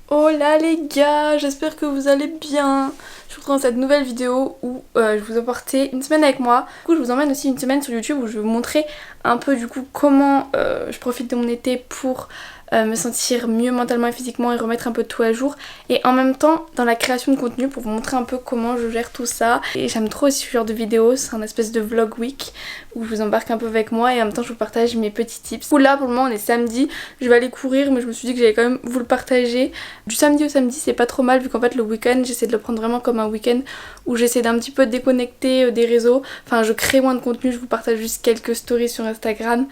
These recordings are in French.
Oh là les gars, j'espère que vous allez bien. Je vous retrouve dans cette nouvelle vidéo où je vous apportais une semaine avec moi. Du coup je vous emmène aussi une semaine sur YouTube où je vais vous montrer un peu du coup comment je profite de mon été pour me sentir mieux mentalement et physiquement et remettre un peu de tout à jour. Et en même temps dans la création de contenu pour vous montrer un peu comment je gère tout ça. Et j'aime trop aussi ce genre de vidéos, c'est un espèce de vlog week où je vous embarque un peu avec moi et en même temps je vous partage mes petits tips. Où là pour le moment on est samedi, je vais aller courir mais je me suis dit que j'allais quand même vous le partager. Du samedi au samedi c'est pas trop mal vu qu'en fait le week-end j'essaie de le prendre vraiment comme un week-end où j'essaie d'un petit peu déconnecter des réseaux. Enfin je crée moins de contenu, je vous partage juste quelques stories sur Instagram.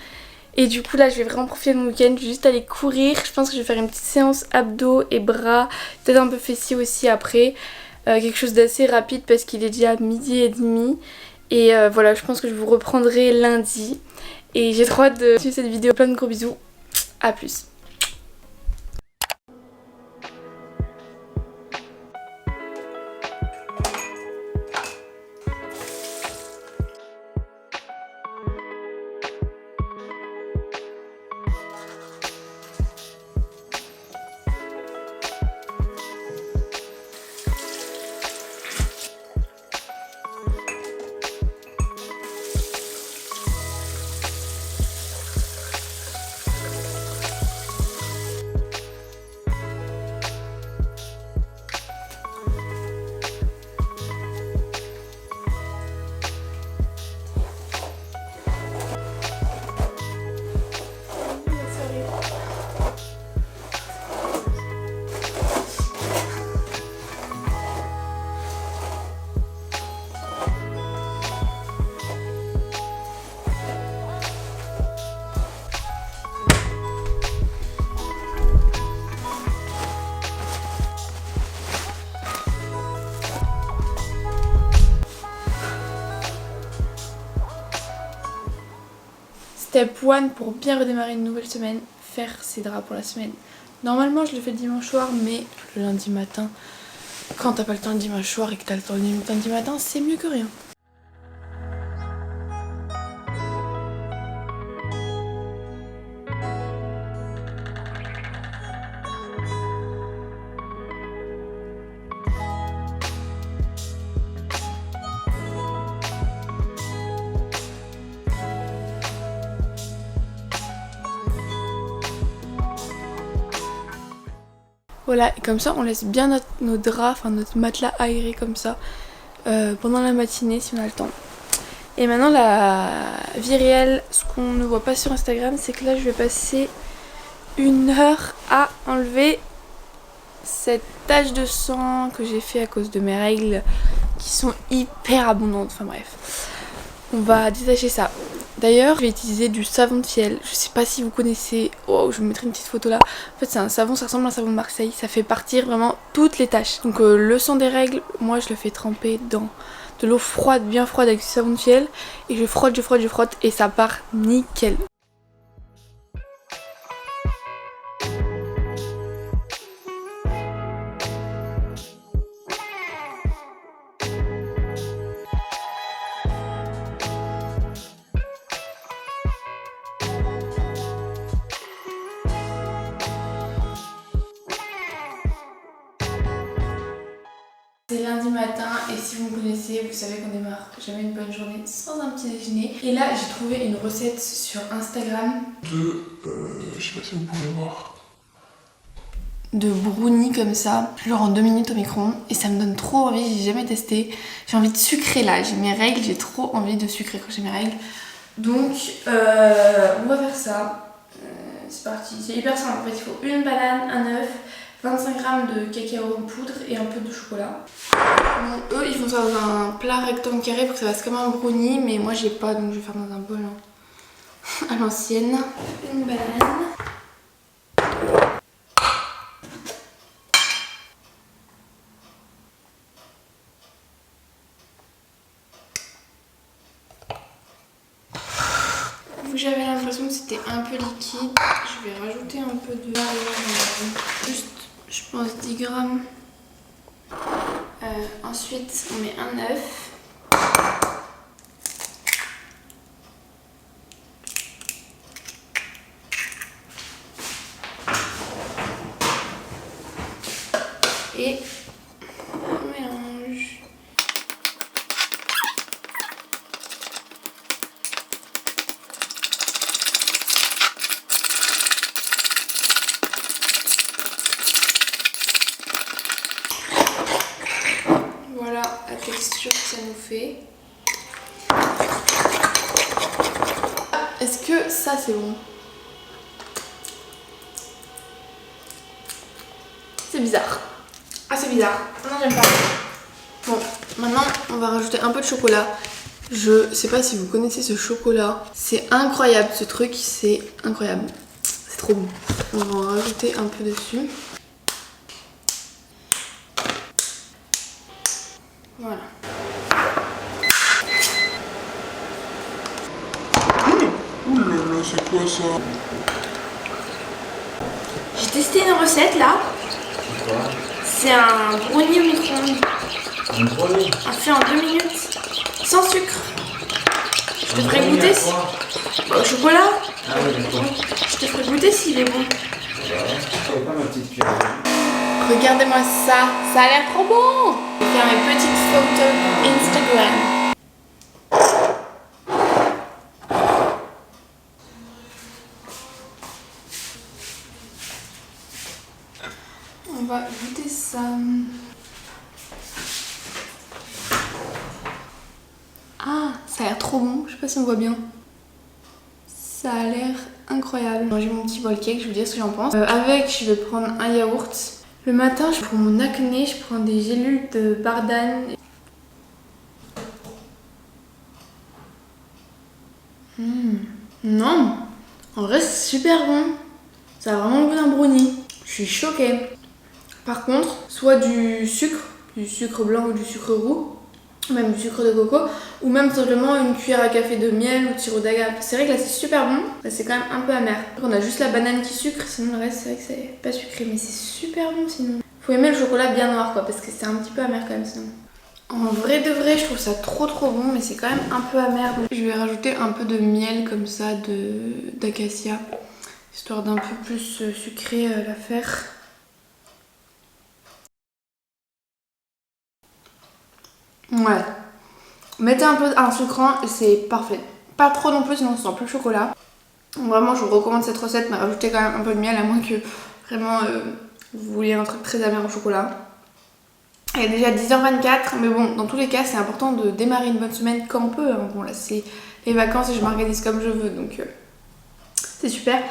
Et du coup là je vais vraiment profiter de mon week-end, je vais juste aller courir. Je pense que je vais faire une petite séance abdos et bras, peut-être un peu fessiers aussi après. Quelque chose d'assez rapide parce qu'il est déjà 12h30. Et voilà, je pense que je vous reprendrai lundi. Et j'ai trop hâte de suivre cette vidéo. Plein de gros bisous, à plus. Step 1 pour bien redémarrer une nouvelle semaine, faire ses draps pour la semaine. Normalement je le fais le dimanche soir mais le lundi matin, quand t'as pas le temps le dimanche soir et que t'as le temps le lundi matin, c'est mieux que rien. Voilà, et comme ça on laisse bien nos draps, enfin notre matelas aéré comme ça pendant la matinée si on a le temps. Et maintenant la vie réelle, ce qu'on ne voit pas sur Instagram, c'est que là je vais passer 1 heure à enlever cette tache de sang que j'ai fait à cause de mes règles qui sont hyper abondantes, enfin bref. On va détacher ça. D'ailleurs, je vais utiliser du savon de fiel. Je sais pas si vous connaissez. Oh, je vous mettrai une petite photo là. En fait, c'est un savon, ça ressemble à un savon de Marseille. Ça fait partir vraiment toutes les taches. Donc, le sang des règles, moi je le fais tremper dans de l'eau froide, bien froide avec du savon de fiel. Et je frotte et ça part nickel. C'est lundi matin et si vous me connaissez, vous savez qu'on démarre jamais une bonne journée sans un petit déjeuner. Et là, j'ai trouvé une recette sur Instagram je sais pas si vous pouvez voir. De brownie comme ça, genre en 2 minutes au micro-ondes. Et ça me donne trop envie, j'ai jamais testé. J'ai envie de sucrer là, j'ai mes règles, j'ai trop envie de sucrer quand j'ai mes règles. Donc, on va faire ça. C'est parti, c'est hyper simple. En fait, il faut une banane, un œuf, 25 g de cacao en poudre et un peu de chocolat. Bon, eux ils font ça dans un plat rectangle carré pour que ça fasse comme un brownie, mais moi j'ai pas donc je vais faire dans un bol à l'ancienne. Une banane. J'avais l'impression que c'était un peu liquide, je vais rajouter un peu de juste je pense 10 grammes. Ensuite on met un œuf. Et on mélange. Voilà la texture que ça nous fait. Est-ce que ça c'est bon? C'est bizarre. Ah c'est bizarre. Non j'aime pas. Bon, maintenant on va rajouter un peu de chocolat. Je sais pas si vous connaissez ce chocolat. C'est incroyable ce truc, c'est incroyable. C'est trop bon. On va en rajouter un peu dessus. Voilà. Ouh là là, c'est quoi ça? J'ai testé une recette là. C'est un brownie au micro-ondes. Un brownie? Un fait en 2 minutes. Sans sucre. Je te ferai goûter si... Au chocolat. Ah oui, d'accord. Je te ferai goûter s'il est bon. Je savais pas ma petite cuillère. Regardez-moi ça, ça a l'air trop bon. Je vais faire mes petites photos Instagram. On va goûter ça. Ah, ça a l'air trop bon. Je sais pas si on voit bien. Ça a l'air incroyable. J'ai mon petit bowl cake, je vais vous dire ce que j'en pense. Avec, je vais prendre un yaourt. Le matin, pour mon acné, je prends des gélules de Bardane. Non, en vrai c'est super bon. Ça a vraiment le goût d'un brownie. Je suis choquée. Par contre, soit du sucre blanc ou du sucre roux, même du sucre de coco, ou même simplement une cuillère à café de miel ou de sirop d'agave. C'est vrai que là c'est super bon, mais c'est quand même un peu amer. On a juste la banane qui sucre, sinon le reste c'est vrai que c'est pas sucré, mais c'est super bon sinon. Faut aimer le chocolat bien noir quoi, parce que c'est un petit peu amer quand même sinon. En vrai de vrai, je trouve ça trop bon, mais c'est quand même un peu amer. Donc je vais rajouter un peu de miel comme ça d'acacia, histoire d'un peu plus sucré l'affaire. Ouais. Mettez un peu un sucrant et c'est parfait. Pas trop non plus, sinon on sent plus le chocolat. Vraiment, je vous recommande cette recette, mais rajoutez quand même un peu de miel, à moins que vraiment vous vouliez un truc très amer au chocolat. Il est déjà 10h24, mais bon, dans tous les cas, c'est important de démarrer une bonne semaine quand on peut. Hein. Bon, là, c'est les vacances et je m'organise comme je veux, donc c'est super.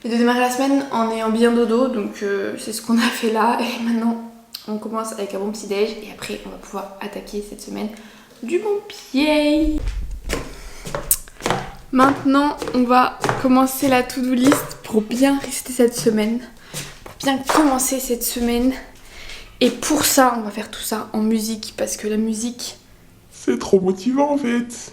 Et de démarrer la semaine en ayant bien dodo, donc c'est ce qu'on a fait là. Et maintenant, on commence avec un bon petit déj et après, on va pouvoir attaquer cette semaine du bon pied. Maintenant, on va commencer la to-do list pour bien rester cette semaine, pour bien commencer cette semaine. Et pour ça, on va faire tout ça en musique, parce que la musique, C'est trop motivant en fait.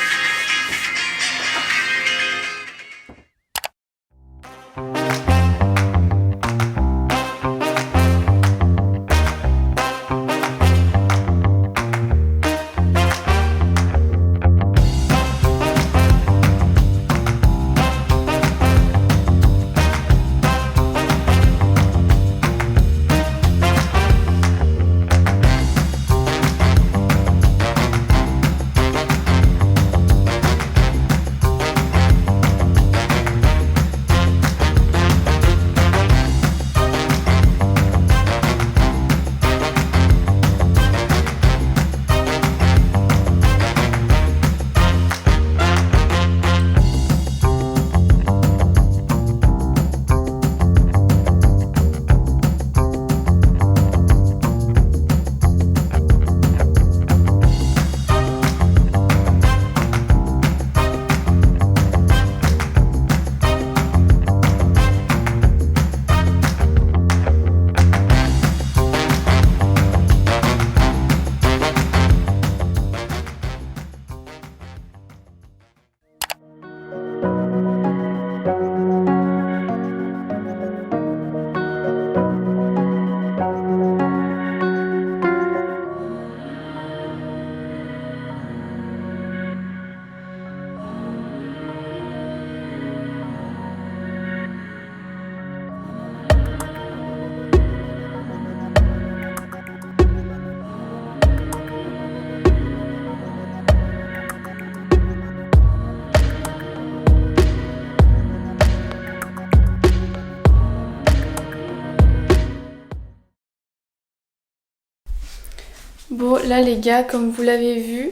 Bon là les gars, comme vous l'avez vu,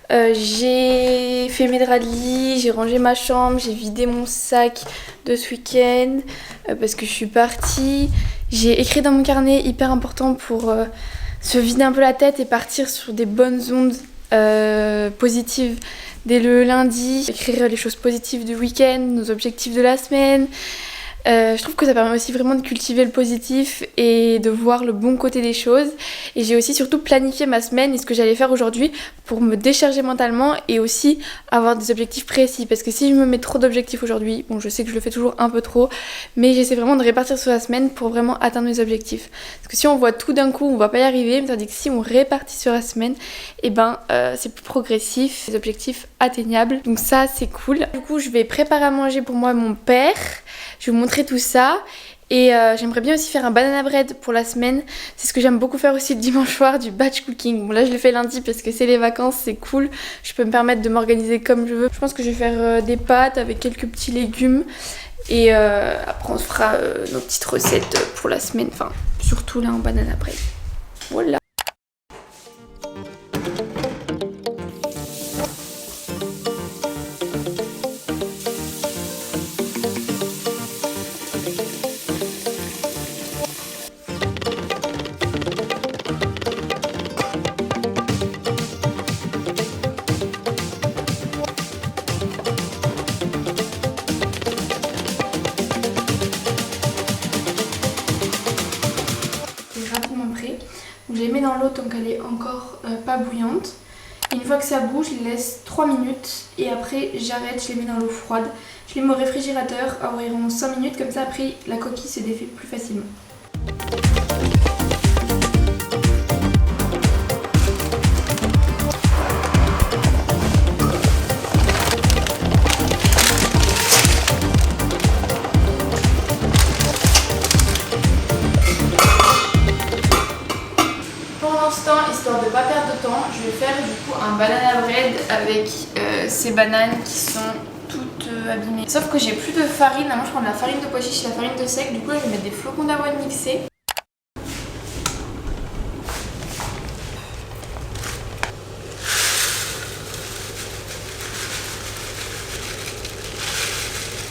j'ai fait mes draps de lit, j'ai rangé ma chambre, j'ai vidé mon sac de ce week-end parce que je suis partie. J'ai écrit dans mon carnet, hyper important pour se vider un peu la tête et partir sur des bonnes ondes positives dès le lundi. Écrire les choses positives du week-end, nos objectifs de la semaine. Je trouve que ça permet aussi vraiment de cultiver le positif et de voir le bon côté des choses. Et j'ai aussi surtout planifié ma semaine et ce que j'allais faire aujourd'hui pour me décharger mentalement et aussi avoir des objectifs précis. Parce que si je me mets trop d'objectifs aujourd'hui, bon je sais que je le fais toujours un peu trop, mais j'essaie vraiment de répartir sur la semaine pour vraiment atteindre mes objectifs. Parce que si on voit tout d'un coup, on va pas y arriver, tandis que si on répartit sur la semaine, et ben c'est plus progressif, des objectifs atteignables. Donc ça c'est cool. Du coup je vais préparer à manger pour moi et mon père. Je vais vous montrer tout ça et j'aimerais bien aussi faire un banana bread pour la semaine. C'est ce que j'aime beaucoup faire aussi le dimanche soir, du batch cooking. Bon là je le fais lundi parce que c'est les vacances, c'est cool. Je peux me permettre de m'organiser comme je veux. Je pense que je vais faire des pâtes avec quelques petits légumes et après on se fera nos petites recettes pour la semaine. Enfin surtout là en banana bread. Voilà. Je les mets dans l'eau tant qu'elle est encore pas bouillante. Et une fois que ça bouge, je les laisse 3 minutes et après j'arrête, je les mets dans l'eau froide. Je les mets au réfrigérateur à environ 5 minutes, comme ça après la coquille se défait plus facilement. Histoire de ne pas perdre de temps, je vais faire du coup un banana bread avec ces bananes qui sont toutes abîmées. Sauf que j'ai plus de farine, moi je prends de la farine de pois chiche et la farine de seigle, du coup là, je vais mettre des flocons d'avoine mixés.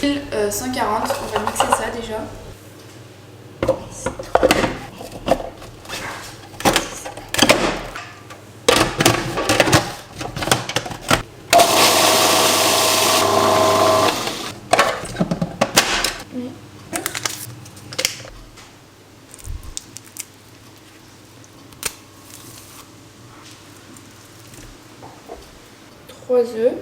Huile 140, on va mixer ça déjà. Trois œufs.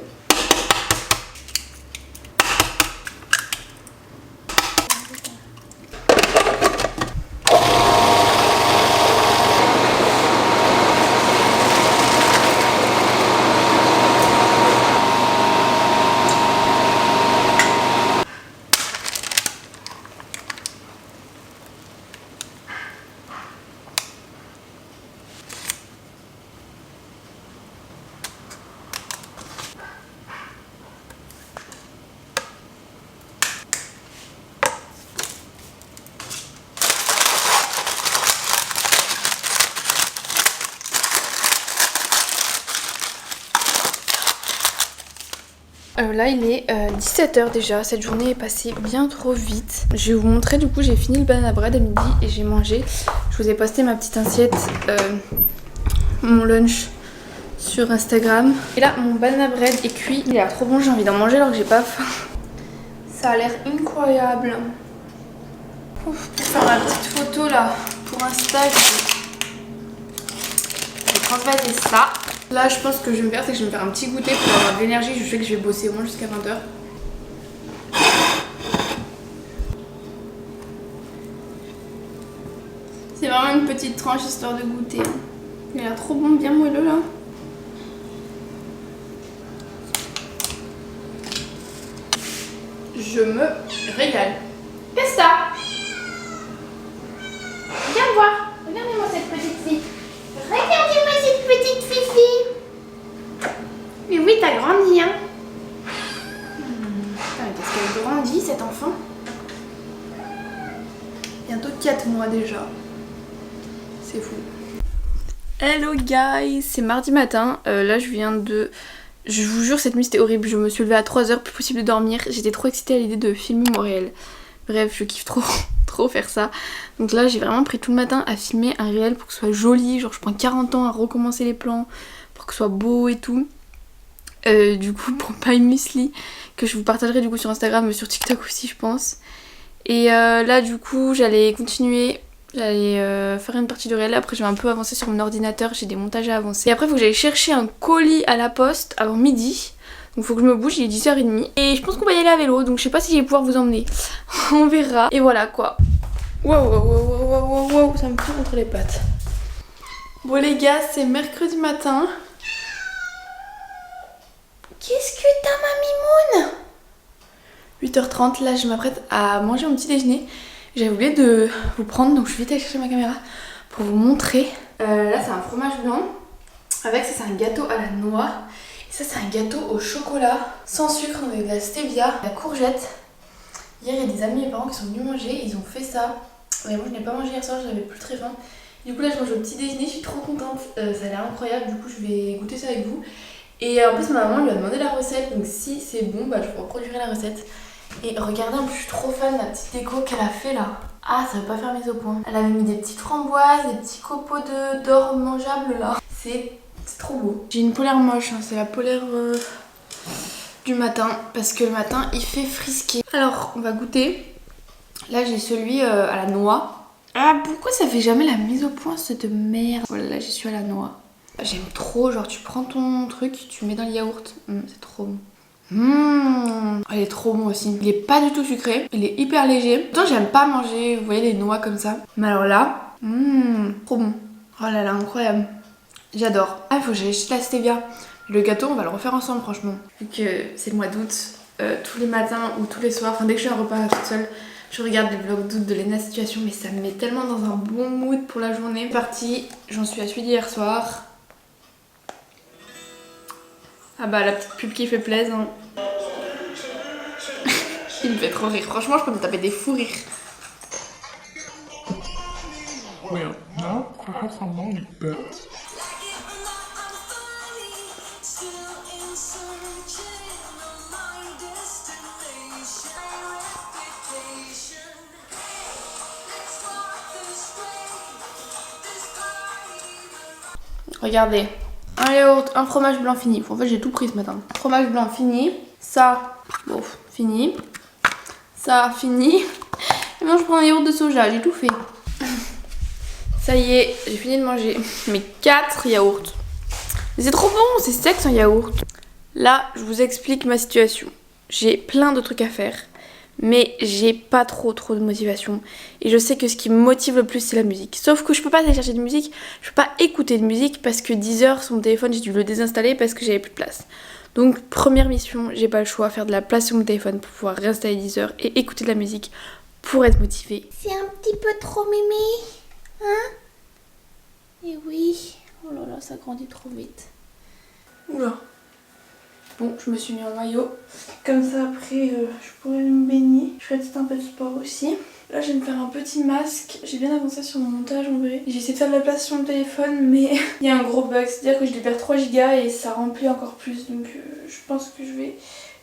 Là il est 17h déjà, cette journée est passée bien trop vite. Je vais vous montrer, du coup j'ai fini le banana bread à midi et j'ai mangé. Je vous ai posté ma petite assiette, mon lunch sur Instagram. Et là mon banana bread est cuit, il a l'air trop bon, j'ai envie d'en manger alors que j'ai pas faim. Ça a l'air incroyable. Ouf, pour faire ma petite photo là, pour Insta, je vais transvaser ça. Là je pense que je vais me faire, c'est que je vais me faire un petit goûter pour avoir de l'énergie. Je sais que je vais bosser au moins jusqu'à 20h. C'est vraiment une petite tranche histoire de goûter. Il a l'air trop bon, bien moelleux là. Je me régale. Qu'est-ce que t'as? Viens me voir. Regardez-moi cette petite fille. Regardez-moi cette petite fifi. Mais oui, t'as grandi, hein. Qu'est-ce qu'elle grandit, cet enfant. Bientôt 4 mois déjà. C'est fou. Hello guys, c'est mardi matin, là je viens de... Je vous jure cette nuit c'était horrible, je me suis levée à 3h, plus possible de dormir, j'étais trop excitée à l'idée de filmer mon réel. Bref, je kiffe trop faire ça. Donc là j'ai vraiment pris tout le matin à filmer un réel pour que ce soit joli, genre je prends 40 ans à recommencer les plans, pour que ce soit beau et tout. Du coup pour By Muesli, que je vous partagerai du coup sur Instagram mais sur TikTok aussi je pense. Et là du coup j'allais continuer... J'allais faire une partie du réel, après je vais un peu avancer sur mon ordinateur, j'ai des montages à avancer. Et après il faut que j'aille chercher un colis à la poste avant midi. Donc il faut que je me bouge, il est 10h30. Et je pense qu'on va y aller à vélo, donc je sais pas si je vais pouvoir vous emmener. On verra. Et voilà quoi. Wow, ça me fout contre les pattes. Bon les gars, c'est mercredi matin. Qu'est-ce que t'as ma mimoune? 8h30, là je m'apprête à manger mon petit déjeuner. J'avais oublié de vous prendre, donc je vais aller chercher ma caméra pour vous montrer. Là c'est un fromage blanc, avec ça c'est un gâteau à la noix. Et ça c'est un gâteau au chocolat, sans sucre, avec de la stevia, de la courgette. Hier il y a des amis et mes parents qui sont venus manger, ils ont fait ça. Mais moi je n'ai pas mangé hier soir, j'avais plus très faim. Du coup là je mange au petit déjeuner, je suis trop contente, ça a l'air incroyable, du coup je vais goûter ça avec vous. Et en plus ma maman lui a demandé la recette, donc si c'est bon, bah je reproduirai la recette. Et regardez, en plus je suis trop fan de la petite déco qu'elle a fait là. Ah, ça veut pas faire mise au point. Elle avait mis des petites framboises, des petits copeaux d'or mangeables là. C'est trop beau. J'ai une polaire moche, hein. C'est la polaire du matin. Parce que le matin il fait frisqué. Alors on va goûter. Là j'ai celui à la noix. Ah, pourquoi ça fait jamais la mise au point cette merde? Voilà, là j'y suis à la noix. J'aime trop, genre tu prends ton truc, tu mets dans le yaourt. C'est trop bon. Il est trop bon aussi. Il est pas du tout sucré, il est hyper léger. Pourtant j'aime pas manger, vous voyez, les noix comme ça. Mais alors là, trop bon. Oh là là, incroyable. J'adore. Ah, il faut que j'aille acheter la stevia. Le gâteau, on va le refaire ensemble franchement. Vu que c'est le mois d'août, tous les matins ou tous les soirs, enfin dès que je suis à un repas toute seule, je regarde les vlogs d'août de Lena Situation, mais ça me met tellement dans un bon mood pour la journée. C'est parti, j'en suis à celui d'hier soir. Ah bah la petite pub qui fait plaisir. Hein. Il me fait trop rire. Franchement, je peux me taper des fous rires. Well, now perhaps I'm lonely, but... Regardez. Un yaourt, un fromage blanc fini. En fait, j'ai tout pris ce matin. Fromage blanc fini. Ça, bon, fini. Ça, fini. Et maintenant, je prends un yaourt de soja. J'ai tout fait. Ça y est, j'ai fini de manger mes 4 yaourts. Mais c'est trop bon, c'est sec sans yaourt. Là, je vous explique ma situation. J'ai plein de trucs à faire. Mais j'ai pas trop de motivation. Et je sais que ce qui me motive le plus c'est la musique. Sauf que je peux pas aller chercher de musique, je peux pas écouter de musique parce que Deezer, sur mon téléphone, j'ai dû le désinstaller parce que j'avais plus de place. Donc première mission, j'ai pas le choix, faire de la place sur mon téléphone pour pouvoir réinstaller Deezer et écouter de la musique pour être motivée. C'est un petit peu trop mémé, hein? Et oui, oh là là, ça grandit trop vite. Oula. Bon, je me suis mis en maillot. Comme ça, après, je pourrais me baigner. Je ferai peut-être un peu de sport aussi. Là, je vais me faire un petit masque. J'ai bien avancé sur mon montage en vrai. J'ai essayé de faire de la place sur mon téléphone, mais il y a un gros bug. C'est-à-dire que je libère 3 Go et ça remplit encore plus. Donc, je pense que je vais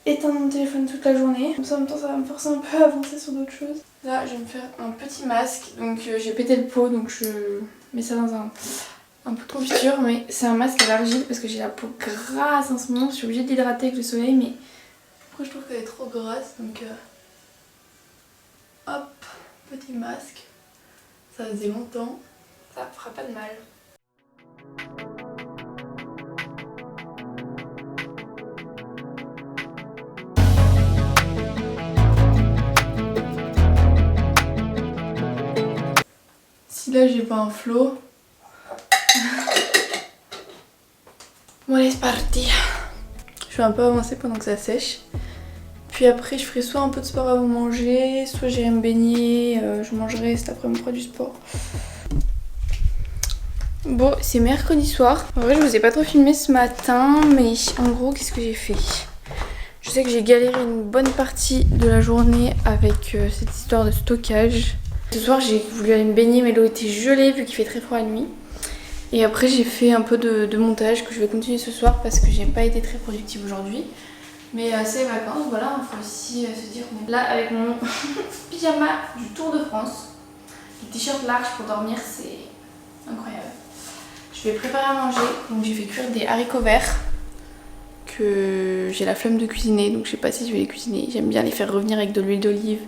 éteindre mon téléphone toute la journée. Comme ça, en même temps, ça va me forcer un peu à avancer sur d'autres choses. Là, je vais me faire un petit masque. Donc, j'ai pété le pot, donc je mets ça dans un peu de confiture, mais c'est un masque à l'argile parce que j'ai la peau grasse en ce moment. Je suis obligée de l'hydrater avec le soleil, mais après je trouve qu'elle est trop grasse, donc hop, petit masque. Ça faisait longtemps, ça fera pas de mal. Si là j'ai pas un flow. Bon allez, c'est parti. Je vais un peu avancer pendant que ça sèche. Puis après je ferai soit un peu de sport avant de manger, soit j'irai me baigner, je mangerai cet après-midi du sport. Bon, c'est mercredi soir. En vrai je vous ai pas trop filmé ce matin, mais en gros qu'est-ce que j'ai fait? Je sais que j'ai galéré une bonne partie de la journée avec cette histoire de stockage. Ce soir j'ai voulu aller me baigner mais l'eau était gelée vu qu'il fait très froid la nuit. Et après j'ai fait un peu de montage que je vais continuer ce soir parce que j'ai pas été très productive aujourd'hui. Mais c'est les vacances, voilà, il faut aussi se dire qu'on est là avec mon pyjama du Tour de France. Le t-shirt large pour dormir, c'est incroyable. Je vais préparer à manger, donc j'ai fait cuire des haricots verts que j'ai la flemme de cuisiner, donc je sais pas si je vais les cuisiner. J'aime bien les faire revenir avec de l'huile d'olive,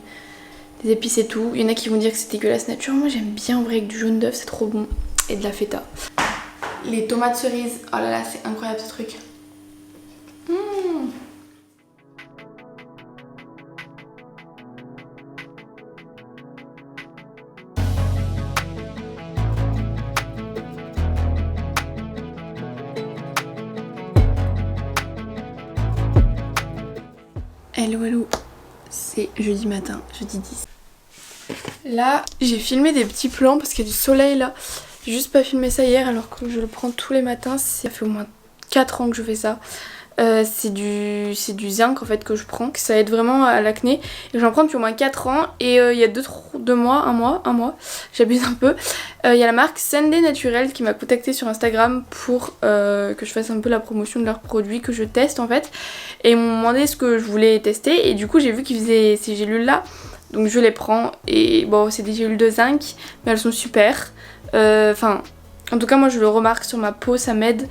des épices et tout. Il y en a qui vont dire que c'est dégueulasse nature, moi j'aime bien en vrai avec du jaune d'œuf, c'est trop bon. Et de la feta. Les tomates cerises, oh là là, c'est incroyable ce truc. Hello hello, c'est jeudi matin, jeudi 10. Là, j'ai filmé des petits plans parce qu'il y a du soleil là. J'ai juste pas filmé ça hier alors que je le prends tous les matins. Ça fait au moins 4 ans que je fais ça. C'est du zinc en fait que je prends, que ça aide vraiment à l'acné. Et j'en prends depuis au moins 4 ans. Et il y a 2 mois, un mois, j'abuse un peu. Il y a la marque Sunday Naturel qui m'a contactée sur Instagram pour que je fasse un peu la promotion de leurs produits que je teste en fait. Et ils m'ont demandé ce que je voulais tester. Et du coup j'ai vu qu'ils faisaient ces gélules là. Donc je les prends. Et bon, c'est des gélules de zinc, mais elles sont super. Enfin, en tout cas moi je le remarque sur ma peau, ça m'aide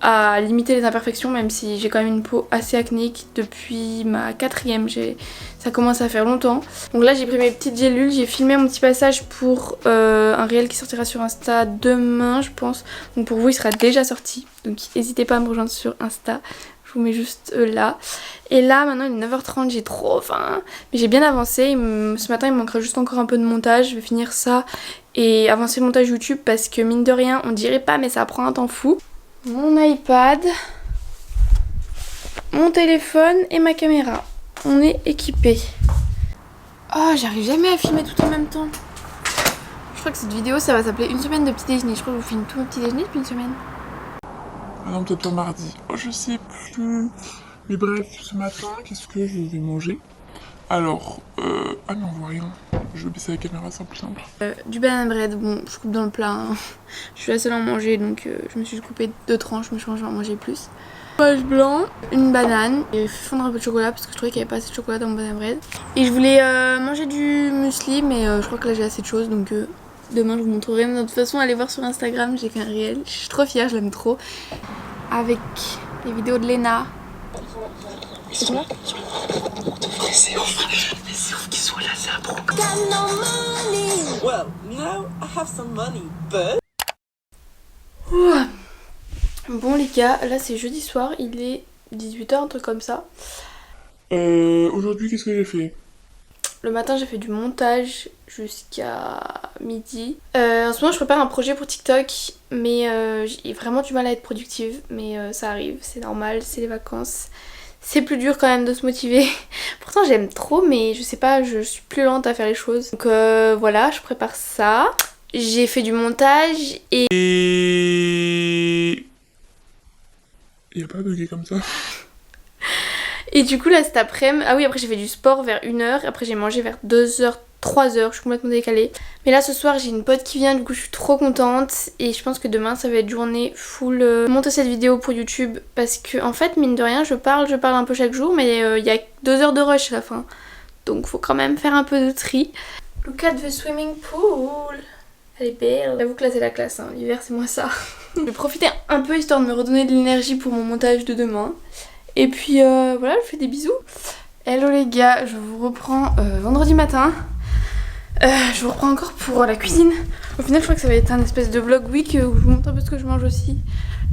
à limiter les imperfections, même si j'ai quand même une peau assez acnéique depuis ma 4e, ça commence à faire longtemps. Donc là j'ai pris mes petites gélules, j'ai filmé mon petit passage pour un réel qui sortira sur Insta demain je pense. Donc pour vous il sera déjà sorti, donc n'hésitez pas à me rejoindre sur Insta. Je vous mets juste là. Et là maintenant il est 9h30, j'ai trop faim. Mais j'ai bien avancé. Ce matin il me manquera juste encore un peu de montage. Je vais finir ça et avancer le montage YouTube parce que mine de rien on dirait pas mais ça prend un temps fou. Mon iPad, mon téléphone et ma caméra. On est équipés. Oh, j'arrive jamais à filmer tout en même temps. Je crois que cette vidéo ça va s'appeler une semaine de petit déjeuner. Je crois que je vous filme tout mon petit déjeuner depuis une semaine. Ah non, peut-être pas mardi. Oh, je sais plus. Mais bref, ce matin, qu'est-ce que je vais manger? Alors, ah non, on voit rien. Je vais baisser la caméra, c'est plus simple. Du banana bread, bon, je coupe dans le plat. Hein. Je suis la seule à en manger, donc je me suis coupé 2 tranches, mais je pense que je vais en manger plus. Fromage blanc, une banane, et fondre un peu de chocolat parce que je trouvais qu'il n'y avait pas assez de chocolat dans mon banana bread. Et je voulais manger du muesli, mais je crois que là j'ai assez de choses, donc demain je vous montrerai. Mais de toute façon, allez voir sur Instagram, j'ai fait un réel. Je suis trop fière, je l'aime trop. Avec les vidéos de Léna. C'est quoi? C'est ouf qu'ils soient là, c'est un pro. Well, now I have some money, but... Bon les gars, là c'est jeudi soir, il est 18h, un truc comme ça. Aujourd'hui, qu'est-ce que j'ai fait? Le matin j'ai fait du montage jusqu'à midi. En ce moment je prépare un projet pour TikTok, mais j'ai vraiment du mal à être productive. Mais ça arrive, c'est normal, c'est les vacances. C'est plus dur quand même de se motiver. Pourtant j'aime trop, mais je sais pas, je suis plus lente à faire les choses. Donc voilà, je prépare ça. J'ai fait du montage et... Il y a pas bugué comme ça. Et du coup là cet après-midi, ah oui après j'ai fait du sport vers 1h, après j'ai mangé vers 2h, 3h, je suis complètement décalée. Mais là ce soir j'ai une pote qui vient, du coup je suis trop contente et je pense que demain ça va être journée full monter cette vidéo pour YouTube parce que en fait mine de rien je parle un peu chaque jour mais il y a 2 heures de rush à la fin. Donc faut quand même faire un peu de tri. Look at the swimming pool. Elle est belle. J'avoue que là c'est la classe, hein. L'hiver c'est moins ça. Je vais profiter un peu histoire de me redonner de l'énergie pour mon montage de demain. Et puis voilà, je fais des bisous. Hello les gars, je vous reprends vendredi matin. Je vous reprends encore pour la cuisine. Au final je crois que ça va être un espèce de vlog week où je vous montre un peu ce que je mange aussi.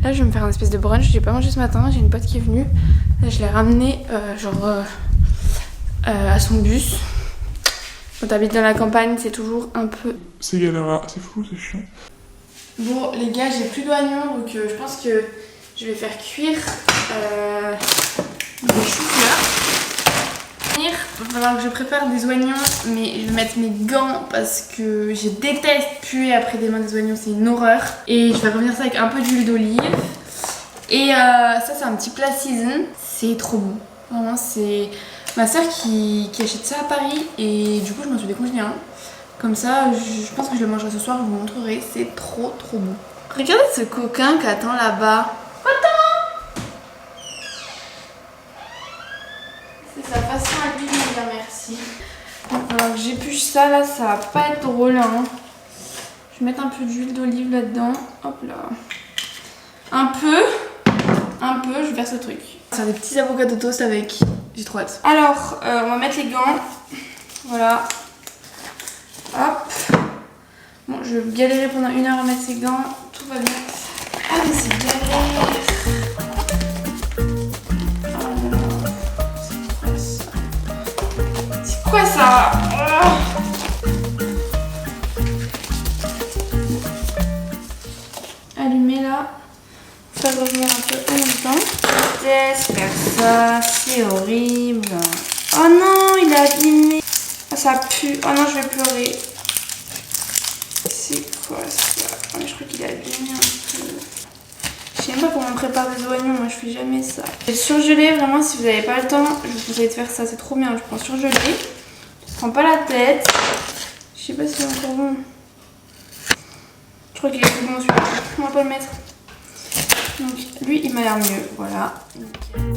Là je vais me faire un espèce de brunch, j'ai pas mangé ce matin, j'ai une pote qui est venue. Là je l'ai ramenée à son bus. Quand t'habites dans la campagne c'est toujours un peu... C'est galère, c'est fou, c'est chiant. Bon les gars, j'ai plus d'oignons donc je pense que je vais faire cuire des choux-fleurs. Il va falloir que je prépare des oignons, mais je vais mettre mes gants parce que je déteste puer après des mains des oignons, c'est une horreur. Et je vais revenir ça avec un peu d'huile d'olive. Et ça c'est un petit plat season, c'est trop bon. Vraiment c'est ma soeur qui achète ça à Paris et du coup je m'en suis décongelé un. Comme ça je pense que je le mangerai ce soir, je vous montrerai, c'est trop bon. Regardez ce coquin qui attend là-bas. Attends. C'est sa façon à lui de me dire merci. Alors que j'épluche ça là, ça va pas être drôle hein. Je vais mettre un peu d'huile d'olive là-dedans. Hop là. Un peu, je verse le truc. C'est des petits avocats de toast avec. J'ai trop hâte. Alors, on va mettre les gants. Voilà. Hop. Bon, je vais galérer pendant 1 heure à mettre ces gants. Tout va bien. Ah, mais c'est galère. Oh là là. C'est quoi ça? Allumer là. Faire revenir un peu en même temps. Test, faire ça. C'est horrible. Oh non, il a abîmé. Oh, ça pue. Oh non, je vais pleurer. C'est quoi ça? Oh, mais je crois qu'il a abîmé un peu. Je sais même pas comment on prépare des oignons, moi je fais jamais ça. Le surgelé, vraiment, si vous n'avez pas le temps, je vous conseille de faire ça, c'est trop bien. Je prends surgelé, je prends pas la tête. Je sais pas si c'est encore bon. Je crois qu'il est tout bon celui-là. On va pas le mettre. Donc lui, il m'a l'air mieux, voilà. Nickel.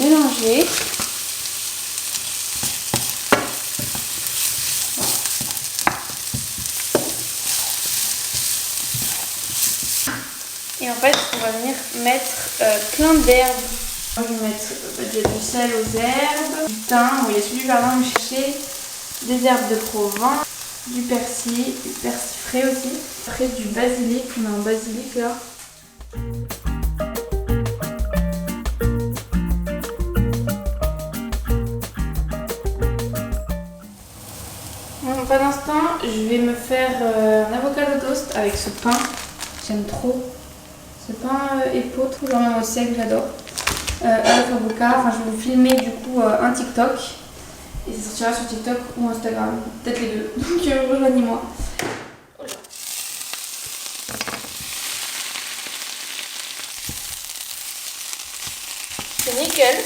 Mélanger. Et en fait, on va venir mettre plein d'herbes. Moi, je vais mettre déjà du sel aux herbes, du thym, bon, il y a celui du jardin, mais chercher des herbes de Provence, du persil frais aussi. Après, du basilic, on a un basilic là. Bon, pas d'instant, je vais me faire un avocado toast avec ce pain. J'aime trop. Ce pain épaule, toujours même au sec, j'adore. Avec avocat, enfin je vais vous filmer du coup un TikTok. Et ça sortira sur TikTok ou Instagram, peut-être les deux. Donc rejoignez-moi. C'est nickel.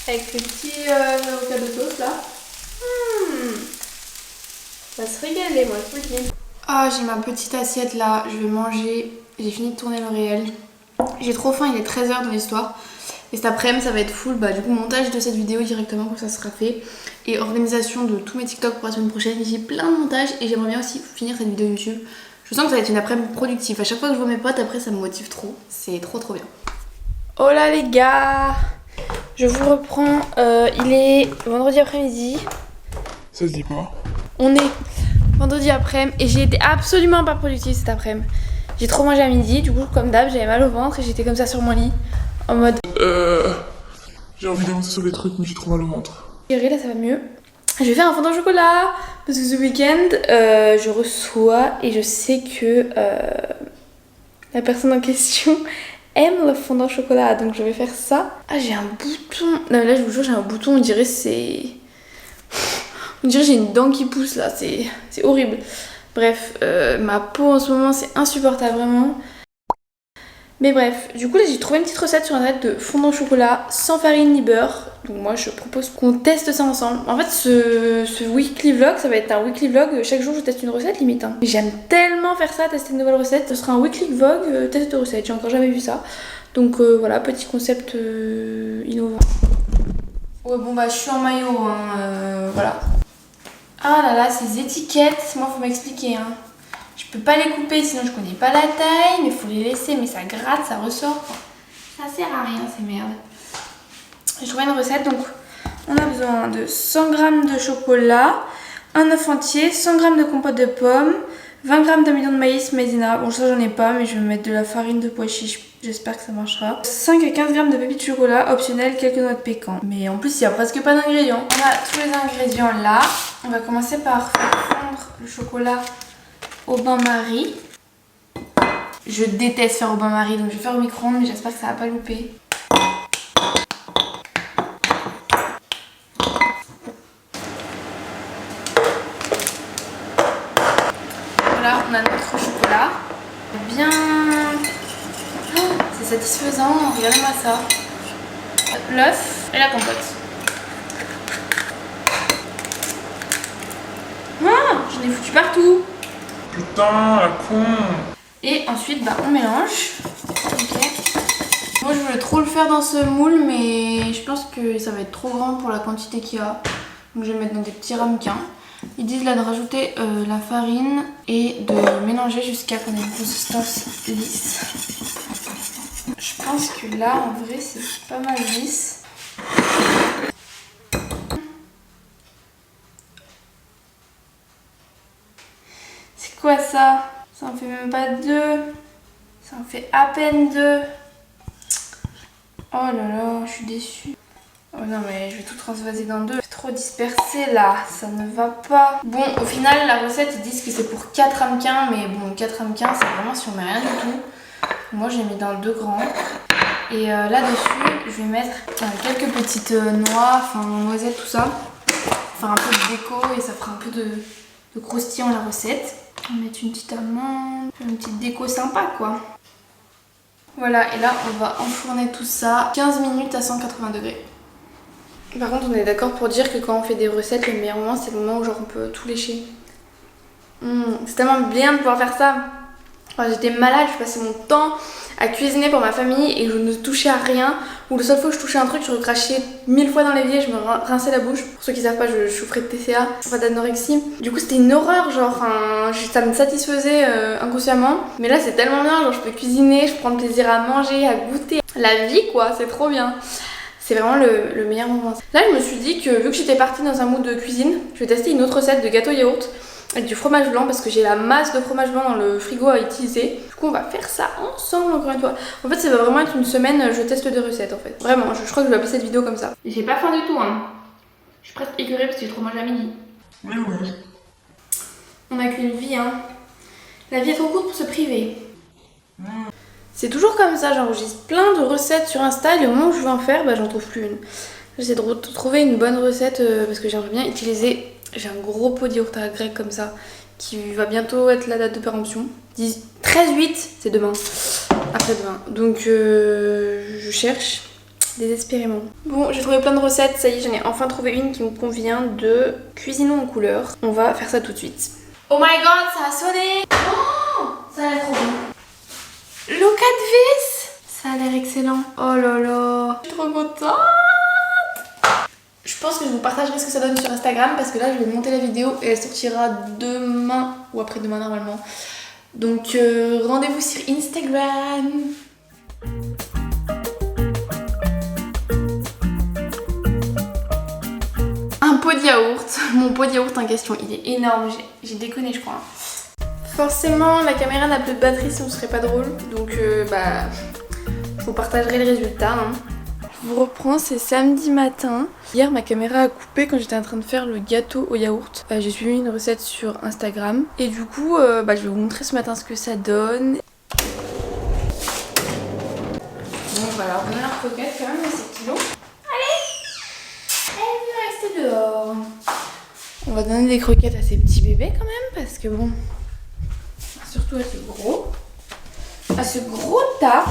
Avec le petit avocat de toast là. Ça va se régaler moi, je vous le dis. Ah, j'ai ma petite assiette là, je vais manger. J'ai fini de tourner le réel. J'ai trop faim, il est 13h dans l'histoire. Et cet après-midi ça va être full, du coup montage de cette vidéo directement comme ça sera fait. Et organisation de tous mes TikTok pour la semaine prochaine. J'ai plein de montages et j'aimerais bien aussi finir cette vidéo YouTube. Je sens que ça va être une après-midi productive. À chaque fois que je vois mes potes après ça me motive trop. C'est trop bien. Oh là les gars, je vous reprends. Il est vendredi après-midi. Ça se dit pas. On est vendredi après-midi et j'ai été absolument pas productive cet après-midi. J'ai trop mangé à midi, du coup comme d'hab j'avais mal au ventre et j'étais comme ça sur mon lit en mode j'ai envie d'avancer sur les trucs mais j'ai trop mal au ventre. Là ça va mieux. Je vais faire un fondant au chocolat parce que ce week-end je reçois et je sais que la personne en question aime le fondant au chocolat, donc je vais faire ça. Ah, j'ai un bouton. Non mais là je vous jure j'ai un bouton, on dirait c'est... On dirait j'ai une dent qui pousse là, c'est horrible. Bref, ma peau en ce moment c'est insupportable vraiment. Mais bref, du coup là j'ai trouvé une petite recette sur internet de fondant au chocolat sans farine ni beurre. Donc moi je propose qu'on teste ça ensemble. En fait ce weekly vlog, ça va être un weekly vlog, chaque jour je teste une recette limite. Hein. J'aime tellement faire ça, tester une nouvelle recette. Ce sera un weekly vlog, test de recette, j'ai encore jamais vu ça. Donc voilà, petit concept innovant. Ouais bon je suis en maillot, hein, voilà. Ah là là, ces étiquettes, moi faut m'expliquer hein. Je peux pas les couper sinon je connais pas la taille, mais faut les laisser, mais ça gratte, ça ressort. Ça sert à rien ces merdes. J'ai trouvé une recette, donc on a besoin de 100 g de chocolat, un œuf entier, 100 g de compote de pommes, 20 g d'amidon de maïs maïzena. Bon ça j'en ai pas, mais je vais mettre de la farine de pois chiche, j'espère que ça marchera. 5 à 15 g de pépites de chocolat, optionnel, quelques noix de pécan. Mais en plus il y a presque pas d'ingrédients. On a tous les ingrédients là. On va commencer par faire fondre le chocolat au bain-marie. Je déteste faire au bain-marie, donc je vais faire au micro-ondes, mais j'espère que ça va pas louper. Voilà, on a notre chocolat. Bien... Oh, c'est satisfaisant, regardez-moi ça. L'œuf et la compote. Ah, j'en ai foutu partout. Putain, la con. Et ensuite, bah, on mélange. Ok. Moi, je voulais trop le faire dans ce moule, mais je pense que ça va être trop grand pour la quantité qu'il y a. Donc, je vais le mettre dans des petits ramequins. Ils disent là de rajouter la farine et de mélanger jusqu'à qu'on ait une consistance lisse. Je pense que là, en vrai, c'est pas mal lisse. C'est quoi ça? Ça en fait même pas 2. Ça en fait à peine 2. Oh là là, je suis déçue. Oh non mais je vais tout transvaser dans 2. C'est trop dispersé là, ça ne va pas. Bon, au final, la recette, ils disent que c'est pour 4 ramequins. Mais bon, 4 ramequins, c'est vraiment si on met rien du tout. Moi, j'ai mis dans 2 grands. Et là-dessus, je vais mettre quelques petites noix, enfin noisettes, tout ça. Faire un peu de déco et ça fera un peu de croustillant la recette. On va mettre une petite amande, une petite déco sympa quoi. Voilà, et là on va enfourner tout ça 15 minutes à 180 degrés. Par contre, on est d'accord pour dire que quand on fait des recettes, le meilleur moment c'est le moment où genre on peut tout lécher. C'est tellement bien de pouvoir faire ça. Enfin, j'étais malade, je passais mon temps à cuisiner pour ma famille et je ne touchais à rien. Ou la seule fois que je touchais un truc, je recrachais 1000 fois dans l'évier, je me rinçais la bouche. Pour ceux qui savent pas, je souffrais de TCA, enfin d'anorexie. Du coup, c'était une horreur, genre, enfin, ça me satisfaisait inconsciemment. Mais là, c'est tellement bien, genre, je peux cuisiner, je prends plaisir à manger, à goûter. La vie, quoi, c'est trop bien. C'est vraiment le meilleur moment. Là, je me suis dit que vu que j'étais partie dans un mood de cuisine, je vais tester une autre recette de gâteau yaourt avec du fromage blanc parce que j'ai la masse de fromage blanc dans le frigo à utiliser. Du coup, on va faire ça ensemble encore une fois. En fait, ça va vraiment être une semaine, je teste des recettes en fait. Vraiment, je crois que je vais appeler cette vidéo comme ça. Et j'ai pas faim du tout, hein. Je suis presque écœurée parce que j'ai trop mangé à midi. Oui, oui. On n'a qu'une vie, hein. La vie est trop courte pour se priver. C'est toujours comme ça, j'enregistre plein de recettes sur Insta et au moment où je veux en faire, bah j'en trouve plus une. J'essaie de trouver une bonne recette parce que j'aimerais bien utiliser. J'ai un gros pot de yaourt à grec comme ça qui va bientôt être la date de péremption. 13/8, c'est demain. Après-demain. Donc je cherche désespérément. Bon, j'ai trouvé plein de recettes. Ça y est, j'en ai enfin trouvé une qui me convient de cuisinons en couleur. On va faire ça tout de suite. Oh my god, ça a sonné! Oh, ça a l'air trop bon. L'eau 4 vis! Ça a l'air excellent. Oh là là. Je suis trop contente! Je pense que je vous partagerai ce que ça donne sur Instagram parce que là je vais monter la vidéo et elle sortira demain ou après-demain normalement. Donc rendez-vous sur Instagram. Un pot de yaourt. Mon pot de yaourt en question, il est énorme. J'ai déconné je crois. Forcément la caméra n'a plus de batterie sinon ce serait pas drôle. Donc je vous partagerai le résultat. Hein. Je vous reprends, c'est samedi matin. Hier, ma caméra a coupé quand j'étais en train de faire le gâteau au yaourt. J'ai suivi une recette sur Instagram. Et du coup, je vais vous montrer ce matin ce que ça donne. Bon, voilà, on a la croquette quand même, c'est kilos. Allez! Elle vient rester dehors. On va donner des croquettes à ces petits bébés quand même, parce que bon... Surtout à ce gros. À ce gros tas.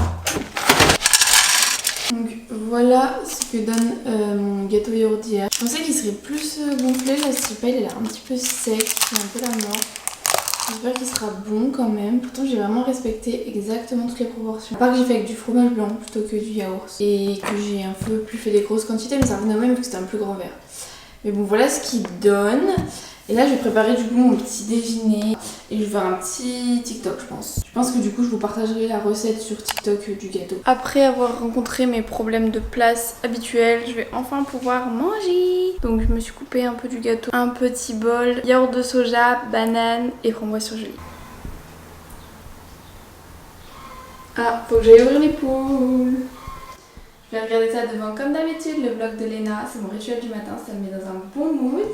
Donc voilà ce que donne mon gâteau yaourt d'hier. Je pensais qu'il serait plus gonflé, là ce pas, il a l'air un petit peu sec, c'est un peu la mort. J'espère qu'il sera bon quand même. Pourtant j'ai vraiment respecté exactement toutes les proportions. À part que j'ai fait avec du fromage blanc plutôt que du yaourt. Et que j'ai un peu plus fait des grosses quantités, mais ça revenait au même vu que c'était un plus grand verre. Mais bon voilà ce qu'il donne. Et là je vais préparer du coup mon petit déjeuner. Et je vais faire un petit TikTok je pense. Je pense que du coup je vous partagerai la recette sur TikTok du gâteau. Après avoir rencontré mes problèmes de place habituels, je vais enfin pouvoir manger. Donc je me suis coupé un peu du gâteau. Un petit bol, yaourt de soja, banane et framboise surgelée. Ah, faut que j'aille ouvrir les poules. Je vais regarder ça devant comme d'habitude le vlog de Léna. C'est mon rituel du matin, ça me met dans un bon mood.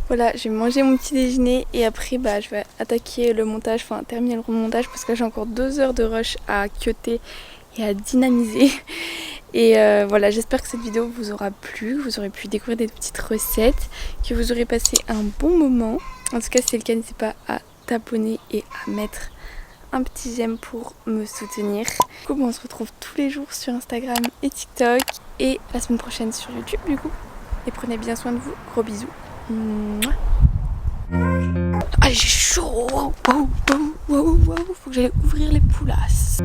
Voilà, j'ai mangé mon petit déjeuner et après je vais attaquer le montage, enfin terminer le montage parce que j'ai encore 2 heures de rush à cutter et à dynamiser. Et voilà, j'espère que cette vidéo vous aura plu, vous aurez pu découvrir des petites recettes, que vous aurez passé un bon moment. En tout cas, si c'est le cas, n'hésitez pas à t'abonner et à mettre un petit j'aime pour me soutenir. Du coup, on se retrouve tous les jours sur Instagram et TikTok et la semaine prochaine sur YouTube du coup. Et prenez bien soin de vous. Gros bisous. Mouah. Ah, j'ai chaud. Wow, wow, wow, wow, wow. Faut que j'aille ouvrir les poulasses.